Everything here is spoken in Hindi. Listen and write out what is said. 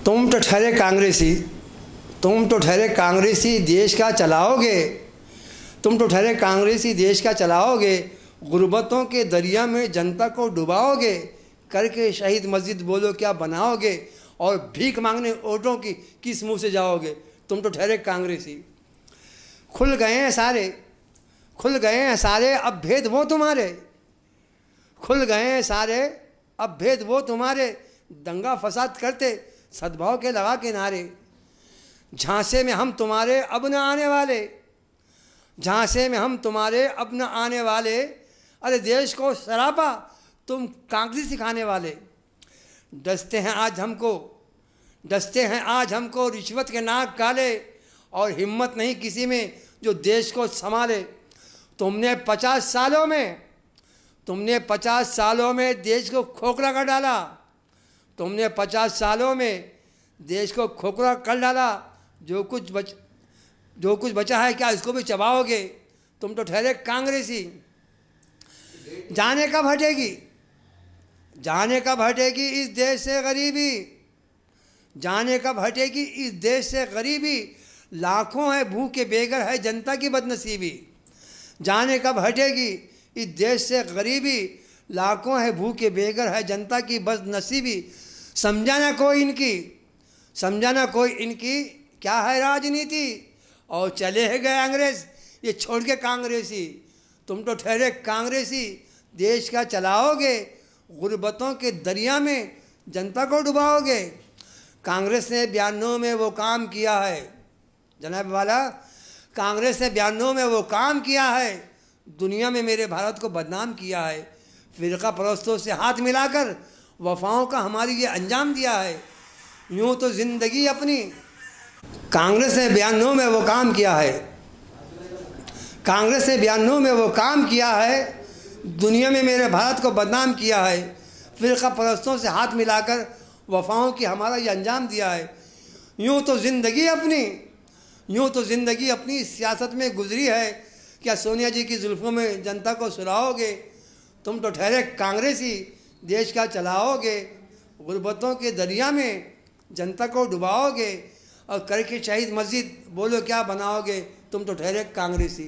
तुम तो ठहरे कांग्रेसी, तुम तो ठहरे कांग्रेसी देश का चलाओगे, तुम तो ठहरे कांग्रेसी देश का चलाओगे, गुर्बतों के दरिया में जनता को डुबाओगे, करके शहीद मस्जिद बोलो क्या बनाओगे, और भीख मांगने वोटों की किस मुंह से जाओगे। तुम तो ठहरे कांग्रेसी। खुल गए हैं सारे, खुल गए हैं सारे अब भेद वो तुम्हारे, खुल गए हैं सारे अब भेद वो तुम्हारे, दंगा फसाद करते सद्भाव के लगा के नारे। झांसे में हम तुम्हारे अब न आने वाले, झांसे में हम तुम्हारे अब न आने वाले, अरे देश को सरापा तुम कांग्रेस सिखाने वाले। डसते हैं आज हमको, डसते हैं आज हमको रिश्वत के नाक काले, और हिम्मत नहीं किसी में जो देश को संभाले। तुमने 50 सालों में, तुमने 50 सालों में देश को खोखला कर डाला, तुमने 50 सालों में देश को खोखला कर डाला। जो कुछ बचा है क्या इसको भी चबाओगे। तुम तो ठहरे कांग्रेसी। जाने कब हटेगी, जाने कब हटेगी इस देश से गरीबी, जाने कब हटेगी इस देश से गरीबी, लाखों है भूखे बेघर है जनता की बदनसीबी। जाने कब हटेगी इस देश से गरीबी, लाखों है भूखे बेघर है जनता की बदनसीबी। समझाना कोई इनकी, समझाना कोई इनकी क्या है राजनीति, और चले गए अंग्रेज ये छोड़ के कांग्रेसी। तुम तो ठहरे कांग्रेसी देश का चलाओगे, गुर्बतों के दरिया में जनता को डुबाओगे। कांग्रेस ने 92 में वो काम किया है जनाब वाला, कांग्रेस ने 92 में वो काम किया है, दुनिया में मेरे भारत को बदनाम किया है। फ़िरका परस्तों से हाथ मिलाकर वफाओं का हमारी ये अंजाम दिया है। यूँ तो ज़िंदगी अपनी, कांग्रेस ने 92 में वो काम किया है, कांग्रेस ने 92 में वो काम किया है, दुनिया में मेरे भारत को बदनाम किया है। फ़िरका परस्तों से हाथ मिलाकर वफाओं की हमारा ये अंजाम दिया है। यूँ तो ज़िंदगी अपनी, यूँ तो ज़िंदगी अपनी सियासत में गुजरी है, क्या सोनिया जी की जुल्फ़ों में जनता को सुलाओगे। तुम तो ठहरे कांग्रेसी देश का चलाओगे, गुर्बतों के दरिया में जनता को डुबाओगे, और करके शहीद मस्जिद बोलो क्या बनाओगे। तुम तो ठहरे कांग्रेसी।